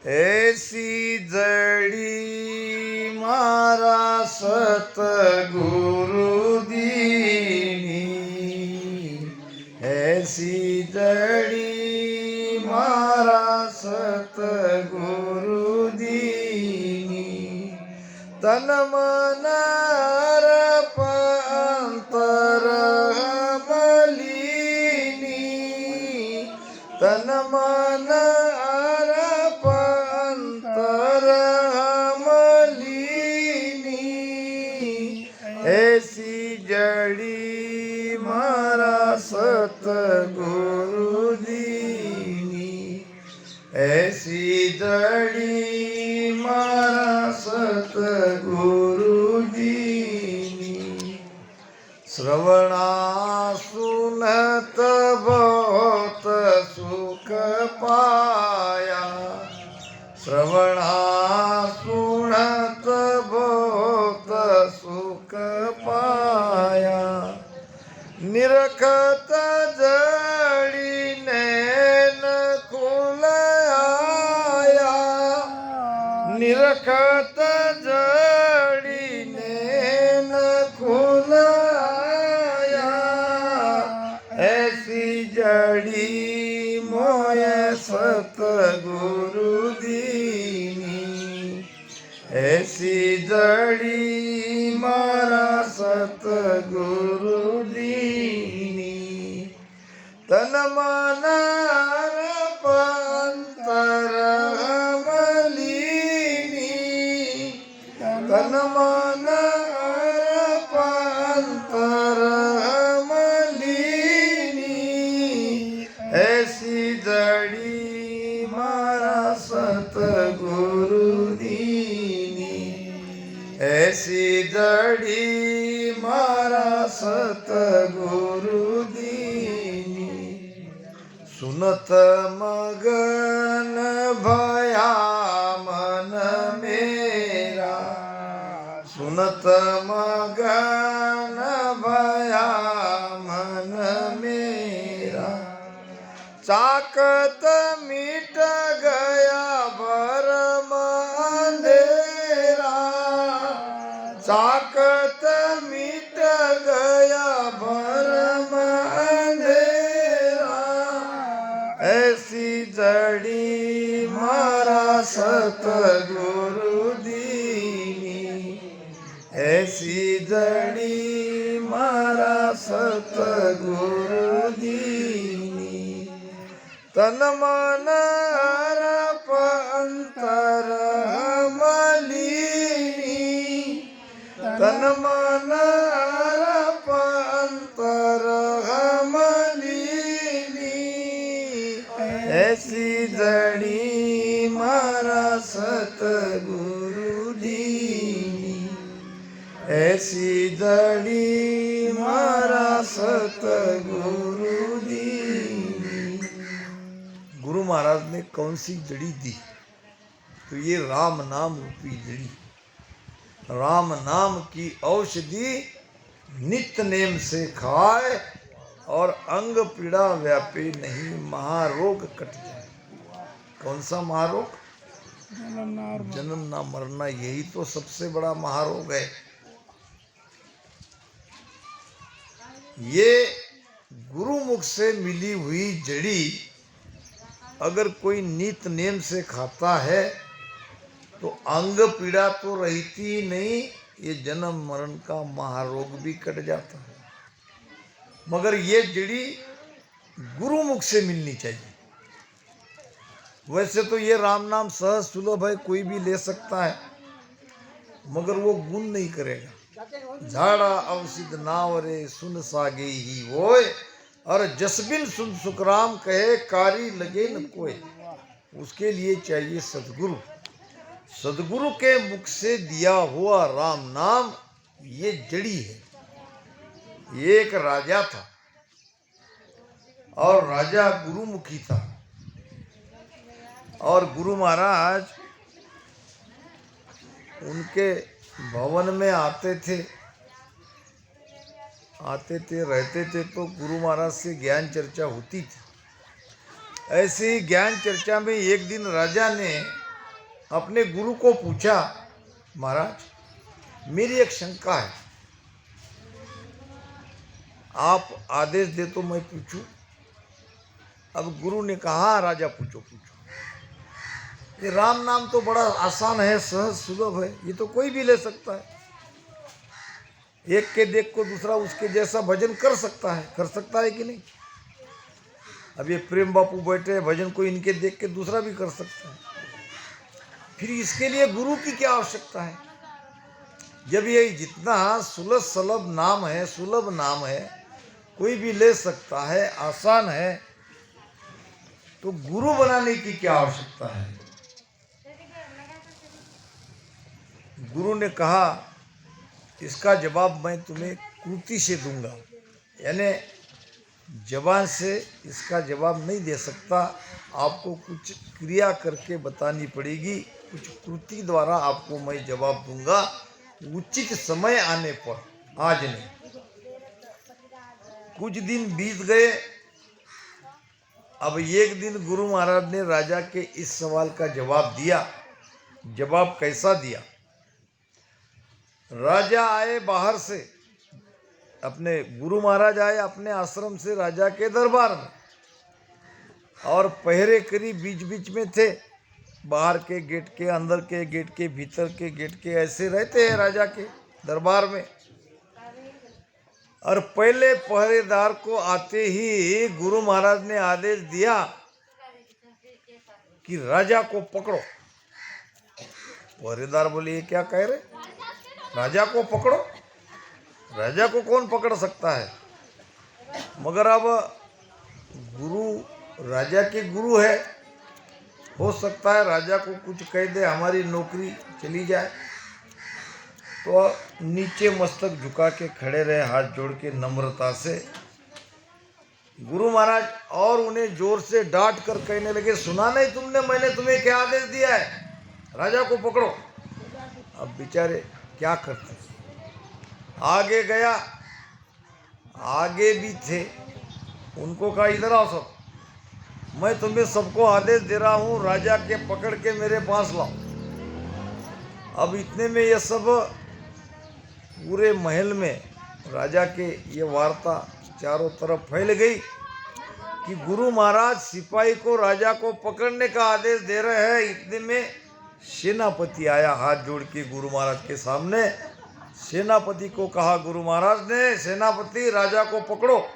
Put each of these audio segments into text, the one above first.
ऐसी जड़ी मारा सतगुरु दीनी, ऐसी जड़ी मारा सतगुरु दीनी। तन मन अर्प अंतर मलिनी, तन मन अर्प अंतर मलिनी। ऐसी जड़ी मारा सतगुरु दीनी, ऐसी जड़ी मारा सतगुरु दीनी। श्रवणा सुनत बहुत सुख पाया, श्रवणा सुनत बहुत सुख पाया। निरखत जड़ी नैन खुल आया, निरखत जड़ी नैन खुल आया। ऐसी जड़ी मोय सतगुरु दीनी, ऐसी जड़ी मारा सतगुरु दीनी। तन मन अर्प अंतर मलिनी, तन मन अर्प अंतर मलिनी। ऐसी जड़ी मारा सतगुरु दीनी, ऐसी जड़ी मारा सतगुरु दीनी। सुनत मगन भया मन मेरा, सुनत मगन भया मन मेरा। चाकत मिट गया भरम अंधेरा, चाकत मिट गया भरम अंधेरा। ऐसी जड़ी मारा सतगुरु दीनी, ऐसी जड़ी मारा सतगुरु दीनी। तन मन अर्प अंतर मलिनी, तन मन अर्प अंतर मलिनी। ऐसी जड़ी मारा सतगुरु दीनी, ऐसी जड़ी मारा सतगुरु दीनी। गुरु महाराज ने कौन सी जड़ी दी? तो ये राम नाम रूपी जड़ी। राम नाम की औषधि नित्य नेम से खाए और अंग पीड़ा व्यापे नहीं, महारोग कट जाए। कौन सा महारोग? जन्म ना मरना, यही तो सबसे बड़ा महारोग है। ये गुरुमुख से मिली हुई जड़ी अगर कोई नित्य नेम से खाता है तो अंग पीड़ा तो रहती ही नहीं, ये जन्म मरण का महारोग भी कट जाता है। मगर ये जड़ी गुरुमुख से मिलनी चाहिए। वैसे तो ये राम नाम सहज सुलभ है, कोई भी ले सकता है, मगर वो गुण नहीं करेगा। झाड़ा अवसिद नावरे सुन सागे ही होए, और जसबिन सुन सुखराम कहे कारी लगे न कोई। उसके लिए चाहिए सदगुरु। सदगुरु के मुख से दिया हुआ राम नाम ये जड़ी है। ये एक राजा था और राजा गुरुमुखी था, और गुरु महाराज उनके भवन में आते थे रहते थे, तो गुरु महाराज से ज्ञान चर्चा होती थी। ऐसे ही ज्ञान चर्चा में एक दिन राजा ने अपने गुरु को पूछा, महाराज मेरी एक शंका है, आप आदेश दे तो मैं पूछूं। अब गुरु ने कहा, राजा पूछो पूछो। ये राम नाम तो बड़ा आसान है, सहज सुलभ है, ये तो कोई भी ले सकता है। एक के देख को दूसरा उसके जैसा भजन कर सकता है कि नहीं। अब ये प्रेम बापू बैठे भजन को इनके देख के दूसरा भी कर सकता है। फिर इसके लिए गुरु की क्या आवश्यकता है? जब ये जितना सुलभ नाम है, कोई भी ले सकता है, आसान है, तो गुरु बनाने की क्या आवश्यकता है? गुरु ने कहा, इसका जवाब मैं तुम्हें कृति से दूंगा, यानी जबान से इसका जवाब नहीं दे सकता, आपको कुछ क्रिया करके बतानी पड़ेगी, कुछ कृति द्वारा आपको मैं जवाब दूंगा, उचित समय आने पर, आज नहीं। कुछ दिन बीत गए। अब एक दिन गुरु महाराज ने राजा के इस सवाल का जवाब दिया। जवाब कैसा दिया? राजा आए बाहर से, अपने गुरु महाराज आए अपने आश्रम से राजा के दरबार में, और पहरे करीब बीच बीच में थे, बाहर के गेट के, अंदर के गेट के, भीतर के गेट के, ऐसे रहते हैं राजा के दरबार में। और पहले पहरेदार को आते ही गुरु महाराज ने आदेश दिया कि राजा को पकड़ो। पहरेदार बोले, ये क्या कह रहे, राजा को पकड़ो? राजा को कौन पकड़ सकता है? मगर अब गुरु राजा के गुरु है, हो सकता है राजा को कुछ कह दे, हमारी नौकरी चली जाए। तो नीचे मस्तक झुका के खड़े रहे, हाथ जोड़ के नम्रता से। गुरु महाराज और उन्हें जोर से डांट कर कहने लगे, सुना नहीं तुमने, मैंने तुम्हें क्या आदेश दिया है? राजा को पकड़ो। अब बेचारे क्या करते, आगे गया, आगे भी थे, उनको कहा, इधर आओ सब, मैं तुम्हें सबको आदेश दे रहा हूँ, राजा के पकड़ के मेरे पास लाओ। अब इतने में ये सब पूरे महल में राजा के ये वार्ता चारों तरफ फैल गई कि गुरु महाराज सिपाही को राजा को पकड़ने का आदेश दे रहे हैं। इतने में सेनापति आया, हाथ जोड़ के गुरु महाराज के सामने। सेनापति को कहा गुरु महाराज ने, सेनापति राजा को पकड़ो,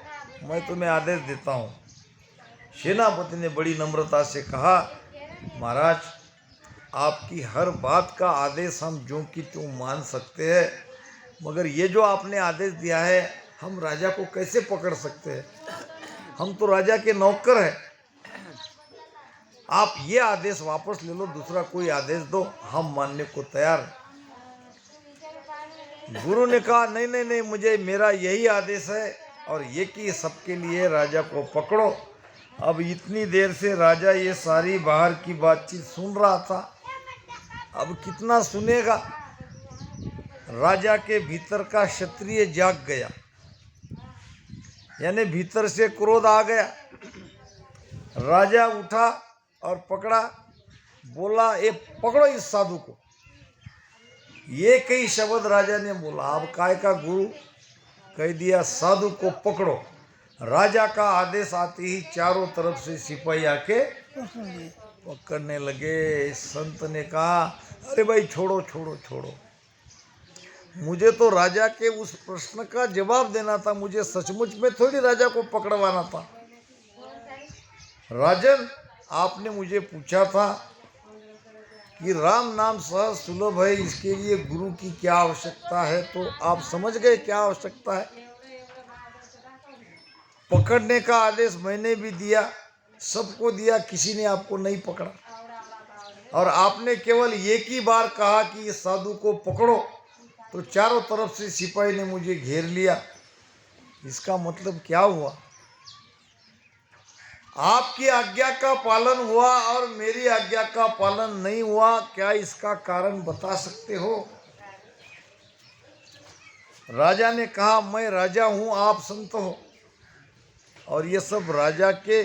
मैं तुम्हें आदेश देता हूँ। सेनापति ने बड़ी नम्रता से कहा, महाराज आपकी हर बात का आदेश हम ज्यों की त्यों मान सकते हैं, मगर ये जो आपने आदेश दिया है, हम राजा को कैसे पकड़ सकते हैं? हम तो राजा के नौकर हैं। आप ये आदेश वापस ले लो, दूसरा कोई आदेश दो, हम मानने को तैयार हैं। गुरु ने कहा, नहीं नहीं नहीं, मुझे मेरा यही आदेश है, और ये कि सबके लिए राजा को पकड़ो। अब इतनी देर से राजा ये सारी बाहर की बातचीत सुन रहा था, अब कितना सुनेगा? राजा के भीतर का क्षत्रिय जाग गया, यानी भीतर से क्रोध आ गया। राजा उठा और पकड़ा, बोला, ये पकड़ो इस साधु को। ये कई शब्द राजा ने बोला। अब काय का गुरु कह दिया, साधु को पकड़ो। राजा का आदेश आते ही चारों तरफ से सिपाही आके पकड़ने लगे। संत ने कहा, अरे भाई छोड़ो छोड़ो छोड़ो, मुझे तो राजा के उस प्रश्न का जवाब देना था, मुझे सचमुच में थोड़ी राजा को पकड़वाना था। राजन, आपने मुझे पूछा था कि राम नाम सहज सुलभ है, इसके लिए गुरु की क्या आवश्यकता है, तो आप समझ गए क्या आवश्यकता है। पकड़ने का आदेश मैंने भी दिया, सबको दिया, किसी ने आपको नहीं पकड़ा, और आपने केवल एक ही बार कहा कि इस साधु को पकड़ो, तो चारों तरफ से सिपाही ने मुझे घेर लिया। इसका मतलब क्या हुआ? आपकी आज्ञा का पालन हुआ और मेरी आज्ञा का पालन नहीं हुआ, क्या इसका कारण बता सकते हो? राजा ने कहा, मैं राजा हूं, आप संत हो, और ये सब राजा के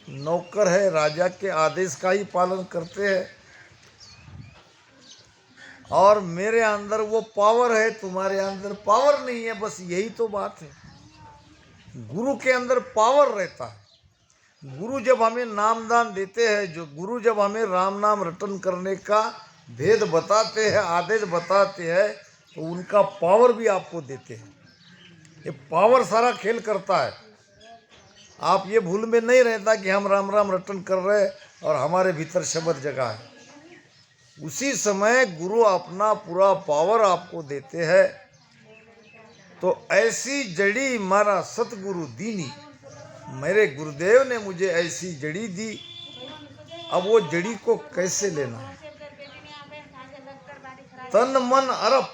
नौकर है, राजा के आदेश का ही पालन करते हैं। और मेरे अंदर वो पावर है, तुम्हारे अंदर पावर नहीं है। बस यही तो बात है। गुरु के अंदर पावर रहता है। गुरु जब हमें नामदान देते हैं, जो गुरु जब हमें राम नाम रटन करने का भेद बताते हैं, आदेश बताते हैं, तो उनका पावर भी आपको देते हैं। ये पावर सारा खेल करता है। आप ये भूल में नहीं रहता कि हम राम राम रटन कर रहे हैं और हमारे भीतर शब्द जगह है। उसी समय गुरु अपना पूरा पावर आपको देते हैं। तो ऐसी जड़ी मारा सतगुरु दीनी, मेरे गुरुदेव ने मुझे ऐसी जड़ी दी। अब वो जड़ी को कैसे लेना है? तन मन अर्प,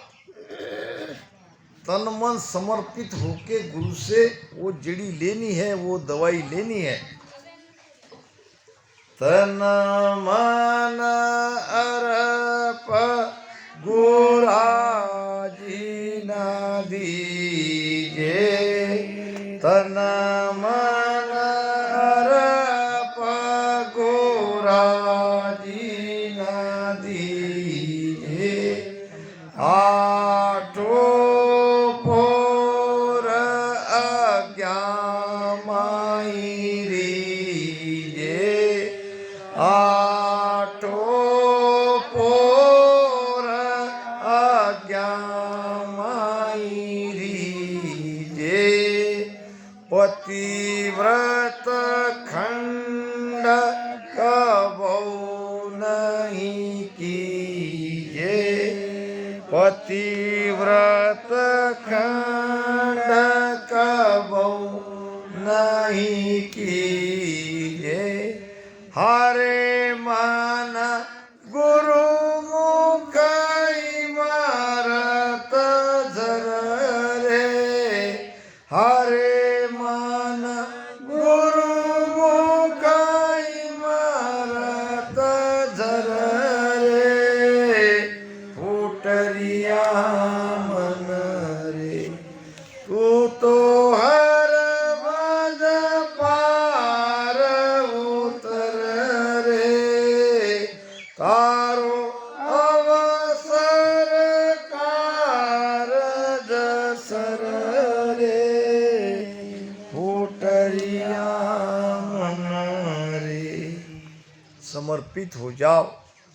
तन मन समर्पित होके गुरु से वो जड़ी लेनी है, वो दवाई लेनी है। तन मन अर्प गुराजी ना दीजे, तन मन अर्प गुराजी ना दीजे। आठो पोर अज्ञा माई रीजे, आठो पोर अज्ञा माई रीजे। पतिव्रत खंड कबो नहीं कीजे, पतिव्रत खंड कबो नहीं कीजे। हरे मन गुरु मुख इमारत धर रे, हरे मन गुरु मुख इमारत धर रे। फूटरिया मन रे तू तो हर बद पार उतर रे, तारो अवसर कारज सर रे। फूटरिया मन रे, समर्पित हो जाओ,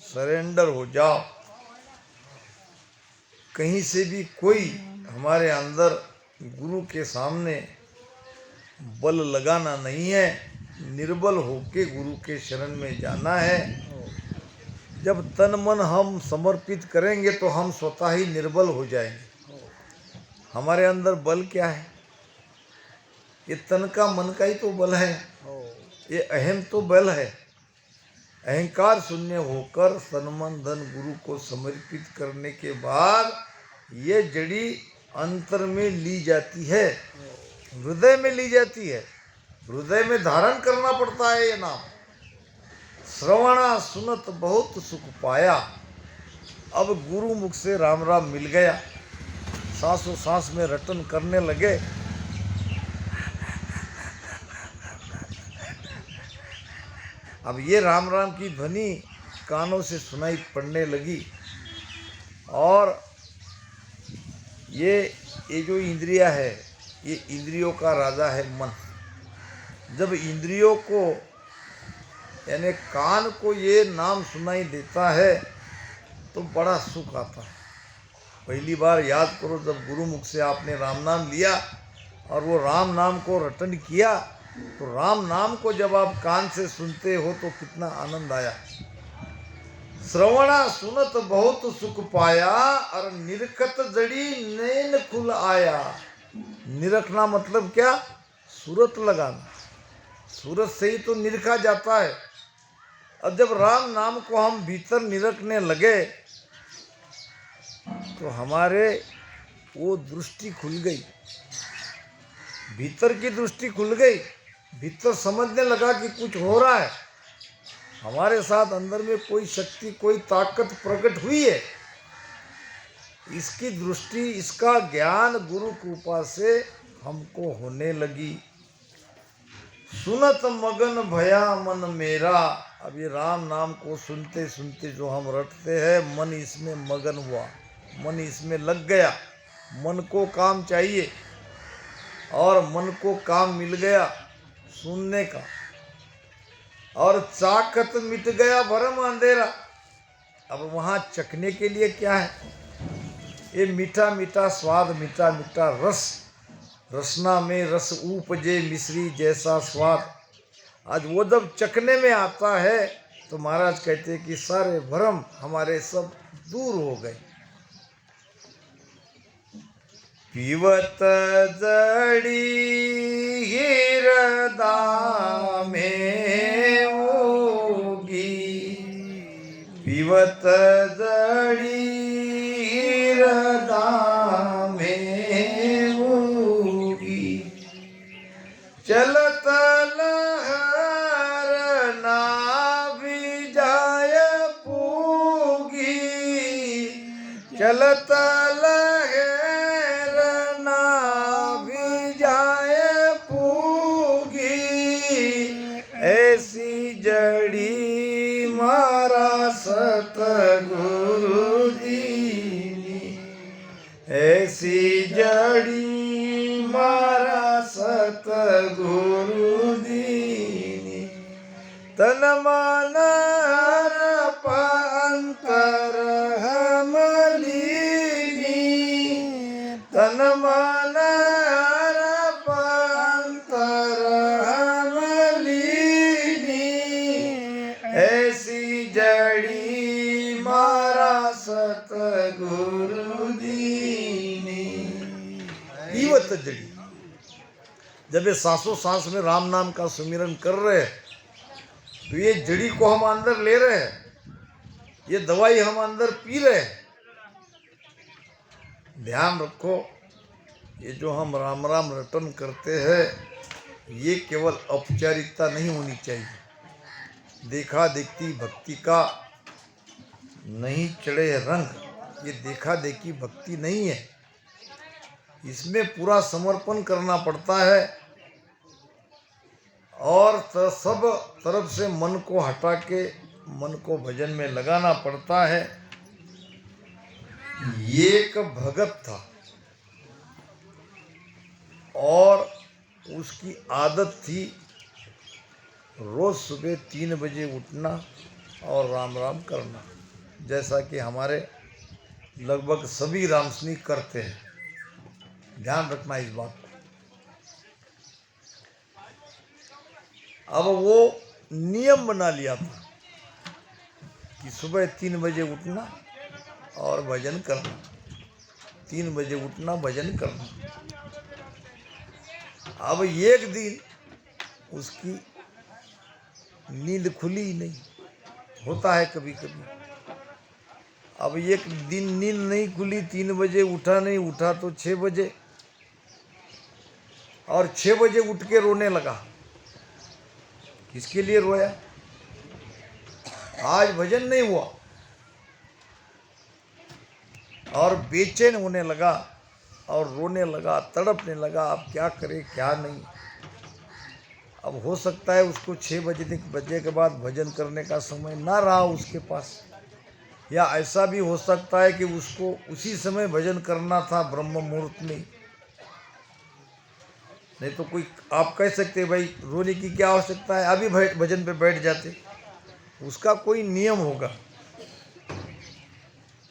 सरेंडर हो जाओ। कहीं से भी कोई हमारे अंदर गुरु के सामने बल लगाना नहीं है, निर्बल होके गुरु के शरण में जाना है। जब तन मन हम समर्पित करेंगे तो हम स्वतः ही निर्बल हो जाएंगे। हमारे अंदर बल क्या है? ये तन का मन का ही तो बल है, ये अहम तो बल है। अहंकार शून्य होकर तन मन धन गुरु को समर्पित करने के बाद ये जड़ी अंतर में ली जाती है, हृदय में ली जाती है। हृदय में धारण करना पड़ता है ये नाम। श्रवणा सुनत बहुत सुख पाया। अब गुरु मुख से राम राम मिल गया, सांसों सांस में रटन करने लगे। अब ये राम राम की ध्वनि कानों से सुनाई पड़ने लगी। और ये जो इंद्रिया है, ये इंद्रियों का राजा है मन। जब इंद्रियों को यानी कान को ये नाम सुनाई देता है तो बड़ा सुख आता है। पहली बार याद करो जब गुरु मुख से आपने राम नाम लिया और वो राम नाम को रटन किया, तो राम नाम को जब आप कान से सुनते हो तो कितना आनंद आया। श्रवणा सुनत बहुत सुख पाया और निरखत जड़ी नैन खुल आया। निरखना मतलब क्या? सूरत लगाना। सूरत से ही तो निरखा जाता है। अब जब राम नाम को हम भीतर निरखने लगे तो हमारे वो दृष्टि खुल गई, भीतर की दृष्टि खुल गई। भीतर समझने लगा कि कुछ हो रहा है, हमारे साथ अंदर में कोई शक्ति, कोई ताकत प्रकट हुई है। इसकी दृष्टि, इसका ज्ञान गुरु कृपा से हमको होने लगी। सुनत मगन भया मन मेरा, अब ये राम नाम को सुनते सुनते जो हम रटते हैं, मन इसमें मगन हुआ, मन इसमें लग गया, मन को काम चाहिए और मन को काम मिल गया सुनने का, और चाकत मिट गया भरम अंधेरा। अब वहाँ चखने के लिए क्या है? ये मीठा मीठा स्वाद, मीठा मीठा रस, रसना में रस उपजे मिश्री जैसा स्वाद। आज वो जब चखने में आता है तो महाराज कहते हैं कि सारे भ्रम हमारे सब दूर हो गए। पीवत जड़ी हिरदा में होगी, पीवत जड़ी हिरदा में होगी, चलत लहर ना भी जाय पूगी, चलत लहर ना भी जाय पूगी, ऐसी जड़ी मारा सतगुरु दीनी, ऐसी जड़ी मारा सतगुरु दीनी, तन मन हरप अंतर हम लीनी, तन मन हरप अंतर हम लीनी, ऐसी जड़ी मारा सतगुरु दीनी। पीवत जड़ी, जब ये सांसों सांस में राम नाम का सुमिरन कर रहे हैं तो ये जड़ी को हम अंदर ले रहे हैं, ये दवाई हम अंदर पी रहे हैं। ध्यान रखो, ये जो हम राम राम रटन करते हैं ये केवल औपचारिकता नहीं होनी चाहिए, देखा देखती भक्ति का नहीं चढ़े रंग, ये देखा देखी भक्ति नहीं है, इसमें पूरा समर्पण करना पड़ता है और सब तरफ से मन को हटा के मन को भजन में लगाना पड़ता है। एक भगत था और उसकी आदत थी रोज सुबह 3 बजे उठना और राम राम करना, जैसा कि हमारे लगभग सभी रामसनिक करते हैं। ध्यान रखना इस बात को। अब वो नियम बना लिया था कि सुबह 3 बजे उठना और भजन करना, 3 बजे उठना भजन करना। अब एक दिन उसकी नींद खुली ही नहीं, होता है कभी कभी। अब एक दिन नींद नहीं खुली, 3 बजे उठा नहीं, उठा तो 6 बजे, और 6 बजे उठ के रोने लगा। किसके लिए रोया? आज भजन नहीं हुआ, और बेचैन होने लगा और रोने लगा, तड़पने लगा। अब क्या करे क्या नहीं। अब हो सकता है उसको 6 बजे के बाद भजन करने का समय ना रहा उसके पास, या ऐसा भी हो सकता है कि उसको उसी समय भजन करना था ब्रह्म मुहूर्त में। नहीं तो कोई आप कह सकते भाई रोने की क्या आवश्यकता है, अभी भजन पे बैठ जाते, उसका कोई नियम होगा।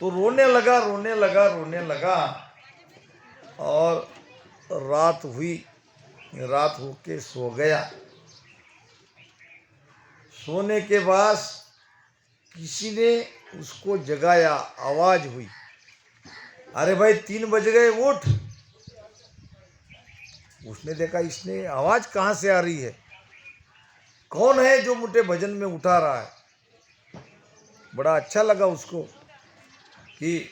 तो रोने लगा रोने लगा रोने लगा, और रात हुई, रात होके सो गया। सोने के बाद किसी ने उसको जगाया, आवाज हुई, अरे भाई 3 बज गए उठ। उसने देखा इसने आवाज कहाँ से आ रही है, कौन है जो मुझे भजन में उठा रहा है। बड़ा अच्छा लगा उसको कि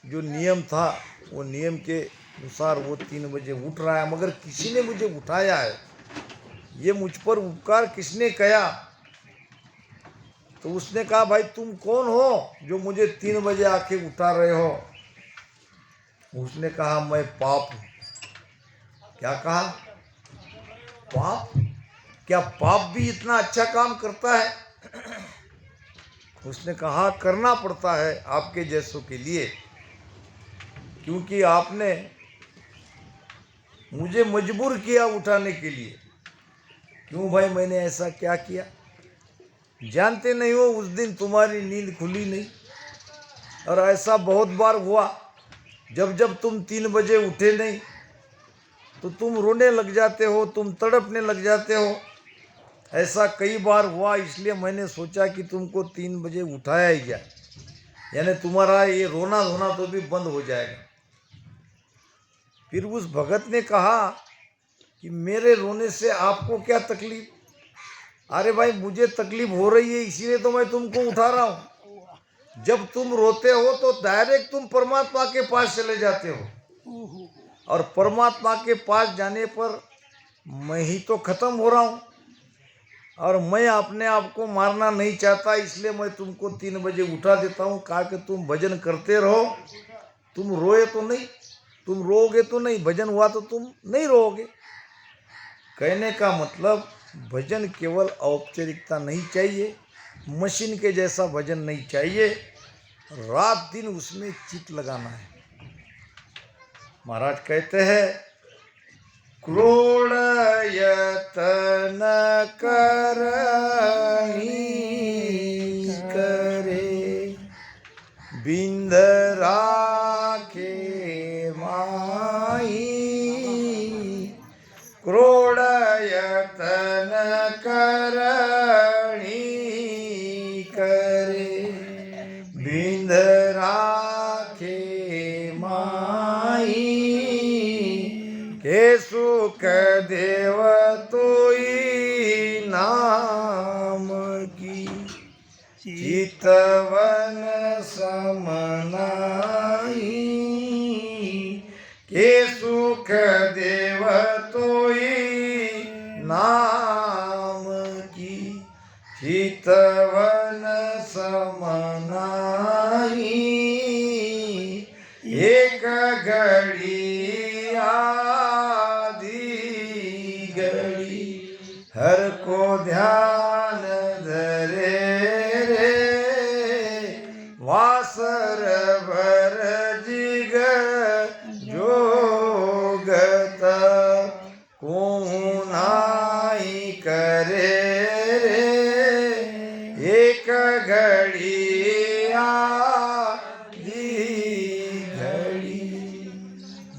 जो नियम था वो नियम के अनुसार वो 3 बजे उठ रहा है, मगर किसी ने मुझे उठाया है, ये मुझ पर उपकार किसने किया। तो उसने कहा भाई तुम कौन हो जो मुझे 3 बजे आके उठा रहे हो। उसने कहा मैं पाप हूँ। क्या कहा? पाप? क्या पाप भी इतना अच्छा काम करता है? उसने कहा करना पड़ता है आपके जैसों के लिए, क्योंकि आपने मुझे मजबूर किया उठाने के लिए। क्यों भाई, मैंने ऐसा क्या किया? जानते नहीं हो, उस दिन तुम्हारी नींद खुली नहीं। और ऐसा बहुत बार हुआ, जब जब तुम 3 बजे उठे नहीं तो तुम रोने लग जाते हो, तुम तड़पने लग जाते हो। ऐसा कई बार हुआ, इसलिए मैंने सोचा कि तुमको 3 बजे उठाया ही जाए, यानी तुम्हारा ये रोना धोना तो भी बंद हो जाएगा। फिर उस भगत ने कहा कि मेरे रोने से आपको क्या तकलीफ? अरे भाई, मुझे तकलीफ हो रही है, इसीलिए तो मैं तुमको उठा रहा हूँ। जब तुम रोते हो तो डायरेक्ट तुम परमात्मा के पास चले जाते हो, और परमात्मा के पास जाने पर मैं ही तो खत्म हो रहा हूँ। और मैं अपने आप को मारना नहीं चाहता, इसलिए मैं तुमको 3 बजे उठा देता हूँ, कहा कि तुम भजन करते रहो। तुम रोए तो नहीं, तुम रोओगे तो नहीं, भजन हुआ तो तुम नहीं रोओगे। कहने का मतलब, भजन केवल औपचारिकता नहीं चाहिए, मशीन के जैसा भजन नहीं चाहिए, रात दिन उसमें चित लगाना है। महाराज कहते हैं, क्रोड़ यतन करनी करे, बिंद राखे माई। क्रोड़ यतन करनी करे, बिंद राखे माई। के सुख देव तोई नाम की, चितवन समनाई। के सुख देव तोई नाम की, चितवन समनाई। एक घड़ी आधी घड़ी, हर को ध्यान धरे रे। वासर भर जिग जोगत, को नाई करे रे। एक घड़ी आधी घड़ी।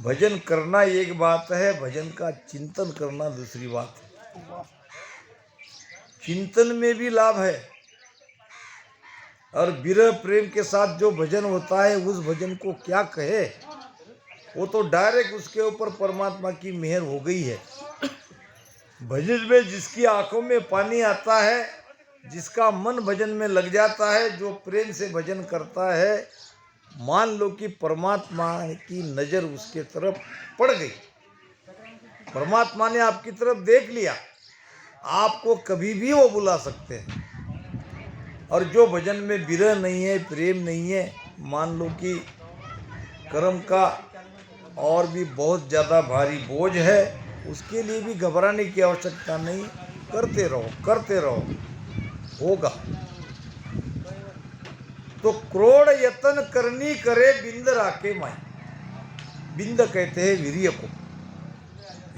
भजन करना एक बात है, भजन का चिंतन करना दूसरी बात है। चिंतन में भी लाभ है, और विरह प्रेम के साथ जो भजन होता है, उस भजन को क्या कहे, वो तो डायरेक्ट उसके ऊपर परमात्मा की मेहर हो गई है। भजन में जिसकी आंखों में पानी आता है, जिसका मन भजन में लग जाता है, जो प्रेम से भजन करता है, मान लो कि परमात्मा की नज़र उसके तरफ पड़ गई, परमात्मा ने आपकी तरफ देख लिया, आपको कभी भी वो बुला सकते हैं। और जो भजन में विरह नहीं है, प्रेम नहीं है, मान लो कि कर्म का और भी बहुत ज़्यादा भारी बोझ है, उसके लिए भी घबराने की आवश्यकता नहीं। करते रहो, करते रहो, होगा। तो क्रोड़ यतन करनी करे, बिंद राखे माई। बिंद कहते हैं वीर्य को।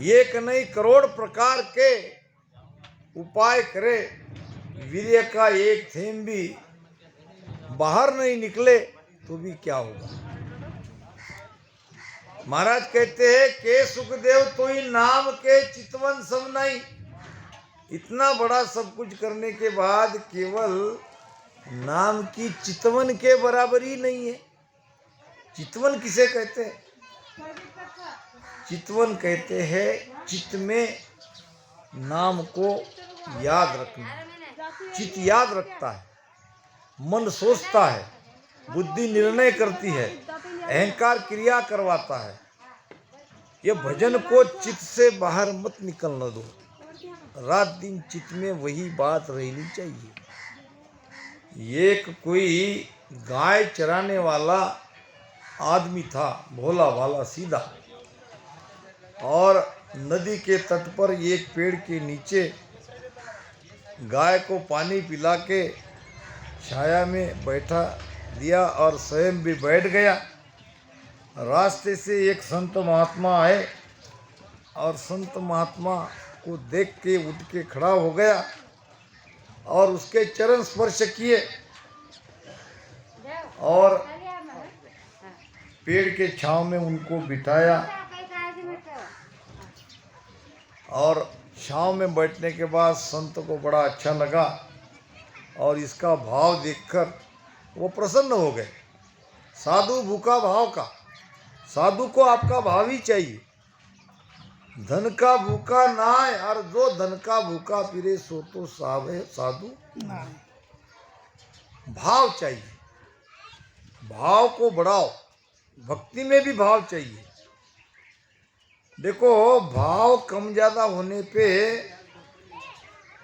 एक नहीं, करोड़ प्रकार के उपाय करे, वीर्य का एक थेम भी बाहर नहीं निकले तो भी क्या होगा। महाराज कहते हैं, के सुखदेव तोई नाम के, चितवन सब नहीं। इतना बड़ा सब कुछ करने के बाद केवल नाम की चितवन के बराबर ही नहीं है। चितवन किसे कहते हैं? चितवन कहते हैं चित्त में नाम को याद रखना। चित्त याद रखता है, मन सोचता है, बुद्धि निर्णय करती है, अहंकार क्रिया करवाता है। ये भजन को चित्त से बाहर मत निकलने दो, रात दिन चित्त में वही बात रहनी चाहिए। एक कोई गाय चराने वाला आदमी था, भोला भाला सीधा, और नदी के तट पर एक पेड़ के नीचे गाय को पानी पिला के छाया में बैठा दिया और स्वयं भी बैठ गया। रास्ते से एक संत महात्मा आए और संत महात्मा को देख के उठ के खड़ा हो गया और उसके चरण स्पर्श किए और पेड़ के छांव में उनको बिठाया। और छांव में बैठने के बाद संत को बड़ा अच्छा लगा और इसका भाव देखकर वो प्रसन्न हो गए। साधु भूखा भाव का, साधु को आपका भाव ही चाहिए। धन का भूखा ना है, और जो धन का भूखा फिरे सो तो साधु ना। भाव चाहिए, भाव को बढ़ाओ। भक्ति में भी भाव चाहिए। देखो, भाव कम ज्यादा होने पे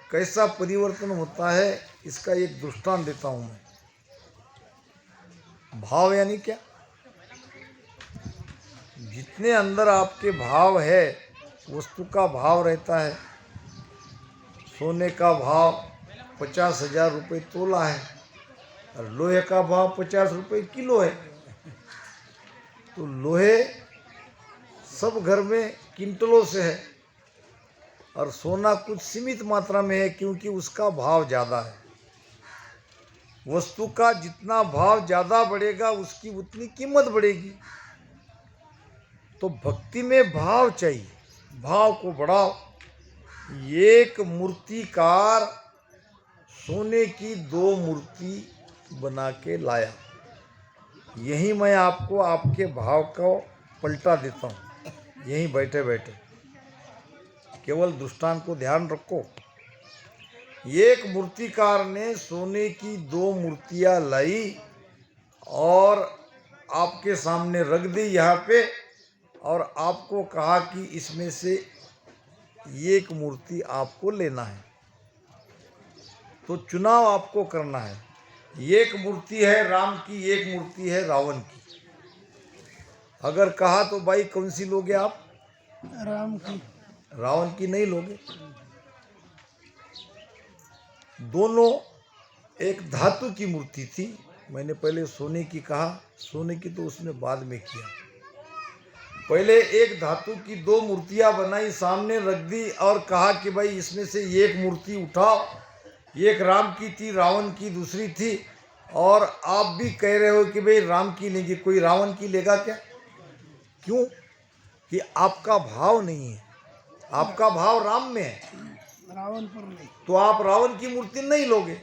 कैसा परिवर्तन होता है, इसका एक दृष्टांत देता हूं मैं। भाव यानी क्या? जितने अंदर आपके भाव है, वस्तु का भाव रहता है। सोने का भाव 50,000 रुपये तोला है और लोहे का भाव 50 रुपये किलो है। तो लोहे सब घर में क्विंटलों से है और सोना कुछ सीमित मात्रा में है, क्योंकि उसका भाव ज़्यादा है। वस्तु का जितना भाव ज़्यादा बढ़ेगा, उसकी उतनी कीमत बढ़ेगी। तो भक्ति में भाव चाहिए, भाव को बढ़ाओ। एक मूर्तिकार सोने की 2 मूर्ति बना के लाया। यही मैं आपको आपके भाव को पलटा देता हूँ, यहीं बैठे बैठे। केवल दृष्टांत को ध्यान रखो। एक मूर्तिकार ने सोने की 2 मूर्तियाँ लाई और आपके सामने रख दी यहाँ पे, और आपको कहा कि इसमें से एक मूर्ति आपको लेना है। तो चुनाव आपको करना है। एक मूर्ति है राम की, एक मूर्ति है रावण की। अगर कहा तो भाई कौन सी लोगे आप? राम की। रावण की नहीं लोगे। दोनों एक धातु की मूर्ति थी। मैंने पहले सोने की कहा, सोने की तो उसने बाद में किया। पहले एक धातु की 2 मूर्तियां बनाई, सामने रख दी और कहा कि भाई इसमें से एक मूर्ति उठाओ। एक राम की थी, रावण की दूसरी थी। और आप भी कह रहे हो कि भाई राम की लेंगे, कोई रावण की लेगा क्या? क्यों? कि आपका भाव नहीं है, आपका भाव राम में है, रावण पर नहीं। तो आप रावण की मूर्ति नहीं लोगे।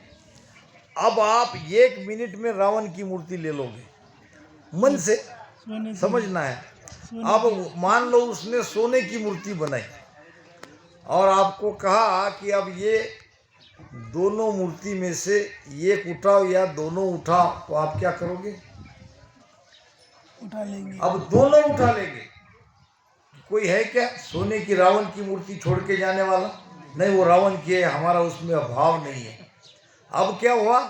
अब आप 1 मिनट में रावण की मूर्ति ले लोगे मन से, समझना है। अब मान लो उसने सोने की मूर्ति बनाई और आपको कहा कि अब ये दोनों मूर्ति में से एक उठाओ या दोनों उठाओ, तो आप क्या करोगे? उठा लेंगे। अब दोनों उठा लेंगे। कोई है क्या सोने की रावण की मूर्ति छोड़ के जाने वाला? नहीं, वो रावण की है, हमारा उसमें भाव नहीं है। अब क्या हुआ?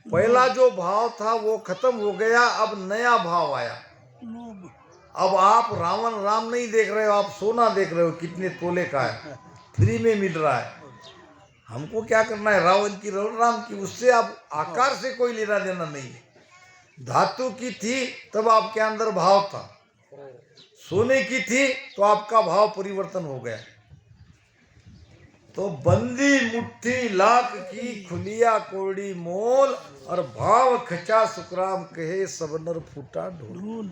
पहला जो भाव था वो खत्म हो गया, अब नया भाव आया। अब आप रावण राम नहीं देख रहे हो, आप सोना देख रहे हो, कितने तोले का है, फ्री में मिल रहा है। हमको क्या करना है? रावण की राम की, उससे अब आकार से कोई लेना देना नहीं है। धातु की थी तब आपके अंदर भाव था, सोने की थी तो आपका भाव परिवर्तन हो गया। तो बंदी मुट्ठी लाख की खुलिया कोड़ी मोल, और भाव खचा सुखराम कहे सब नर फूटा ढोल।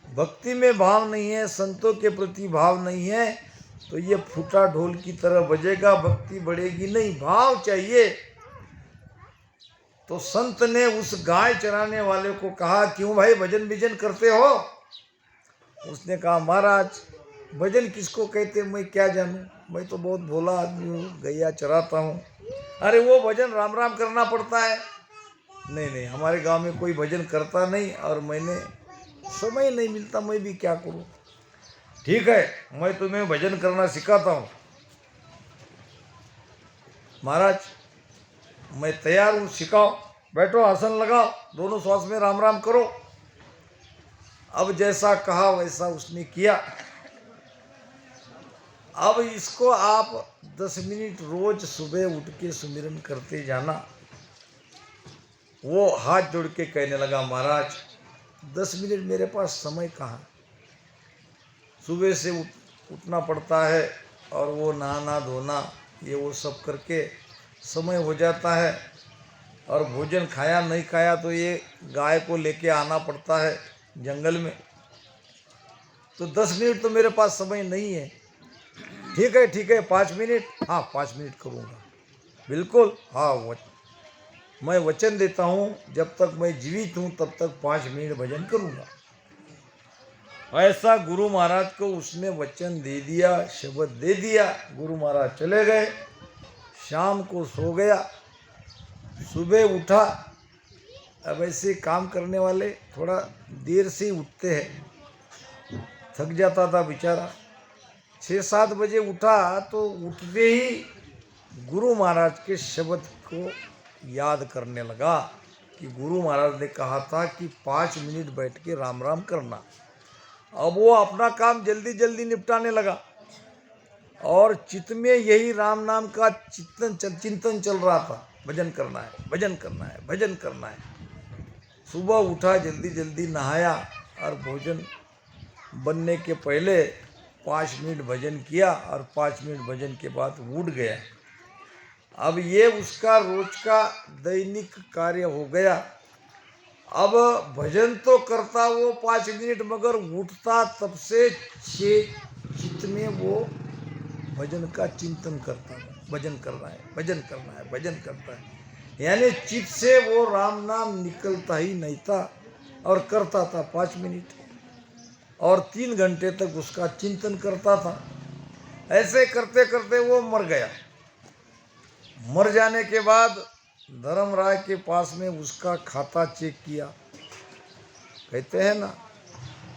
भक्ति में भाव नहीं है, संतों के प्रति भाव नहीं है, तो ये फूटा ढोल की तरह बजेगा, भक्ति बढ़ेगी नहीं। भाव चाहिए। तो संत ने उस गाय चराने वाले को कहा, क्यों भाई भजन भजन करते हो? उसने कहा, महाराज भजन किसको कहते मैं क्या जानूं, मैं तो बहुत भोला आदमी हूँ, गैया चराता हूँ। अरे वो भजन राम राम करना पड़ता है। नहीं नहीं, हमारे गांव में कोई भजन करता नहीं और मैंने समय नहीं मिलता, मैं भी क्या करूँ। ठीक है, मैं तुम्हें भजन करना सिखाता हूँ। महाराज मैं तैयार हूँ, सिखाओ। बैठो, आसन लगाओ, दोनों श्वास में राम राम करो। अब जैसा कहा वैसा उसने किया। अब इसको आप 10 मिनट रोज सुबह उठ के सुमिरन करते जाना। वो हाथ जोड़ के कहने लगा, महाराज 10 मिनट मेरे पास समय कहाँ, सुबह से उठना पड़ता है और वो नहाना धोना ये वो सब करके समय हो जाता है, और भोजन खाया नहीं खाया तो ये गाय को लेके आना पड़ता है जंगल में, तो 10 मिनट तो मेरे पास समय नहीं है। ठीक है 5 मिनट, हाँ 5 मिनट करूँगा, बिल्कुल हाँ मैं वचन देता हूँ जब तक मैं जीवित हूँ तब तक 5 मिनट भजन करूँगा। ऐसा गुरु महाराज को उसने वचन दे दिया, शब्द दे दिया। गुरु महाराज चले गए, शाम को सो गया, सुबह उठा। अब ऐसे काम करने वाले थोड़ा देर से ही उठते हैं, थक जाता था बेचारा। 6-7 बजे उठा तो उठते ही गुरु महाराज के शब्द को याद करने लगा कि गुरु महाराज ने कहा था कि 5 मिनट बैठ के राम राम करना। अब वो अपना काम जल्दी जल्दी निपटाने लगा और चित्त में यही राम नाम का चिंतन चल रहा था, भजन करना है, भजन करना है, भजन करना है। सुबह उठा, जल्दी जल्दी नहाया और भोजन बनने के पहले 5 मिनट भजन किया और 5 मिनट भजन के बाद उठ गया। अब ये उसका रोज का दैनिक कार्य हो गया। अब भजन तो करता वो 5 मिनट, मगर उठता तब से चित्त में वो भजन का चिंतन करता, भजन करना है, भजन करना है, भजन करता है। यानी चित्त से वो राम नाम निकलता ही नहीं था और करता था 5 मिनट और 3 घंटे तक उसका चिंतन करता था। ऐसे करते करते वो मर गया। मर जाने के बाद धर्मराय के पास में उसका खाता चेक किया। कहते हैं ना,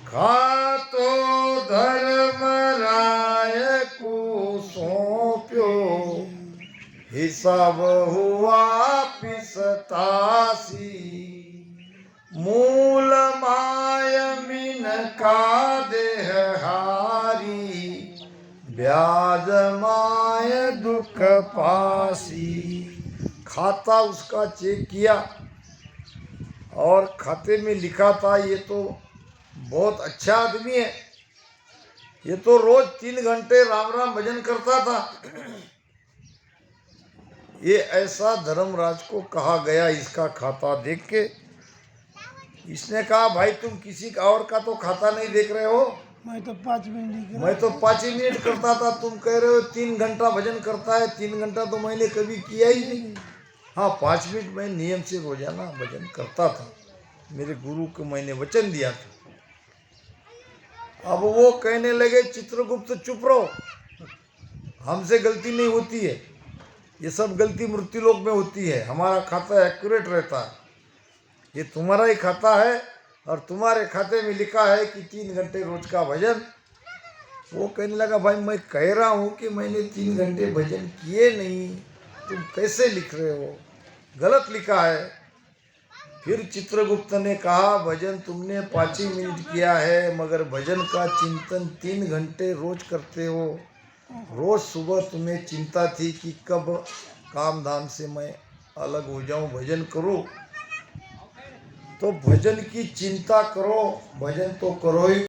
खातो धर्मराय को सौंप्यो, हिसाब हुआ पिसतासी, मूल माय मिन का देह हारी, ब्याज माय दुख पासी। खाता उसका चेक किया और खाते में लिखा था ये तो बहुत अच्छा आदमी है, ये तो रोज 3 घंटे राम राम भजन करता था। ये ऐसा धर्मराज को कहा गया इसका खाता देख के। इसने कहा, भाई तुम किसी और का तो खाता नहीं देख रहे हो, मैं तो 5 मिनट मैं तो 5 ही मिनट करता था, तुम कह रहे हो 3 घंटा भजन करता है। 3 घंटा तो मैंने कभी किया ही नहीं। हाँ 5 मिनट मैं नियम से रोजाना भजन करता था, मेरे गुरु को मैंने वचन दिया था। अब वो कहने लगे, चित्रगुप्त चुप रहो, हमसे गलती नहीं होती है, ये सब गलती मृत्युलोक में होती है, हमारा खाता एक्यूरेट रहता है। ये तुम्हारा ही खाता है और तुम्हारे खाते में लिखा है कि 3 घंटे रोज का भजन। वो कहने लगा, भाई मैं कह रहा हूँ कि मैंने 3 घंटे भजन किए नहीं, तुम कैसे लिख रहे हो, गलत लिखा है। फिर चित्रगुप्त ने कहा, भजन तुमने 5 ही मिनट किया है, मगर भजन का चिंतन 3 घंटे रोज करते हो। रोज सुबह तुम्हें चिंता थी कि कब काम धाम से मैं अलग हो जाऊं, भजन करूं। तो भजन की चिंता करो, भजन तो करो ही।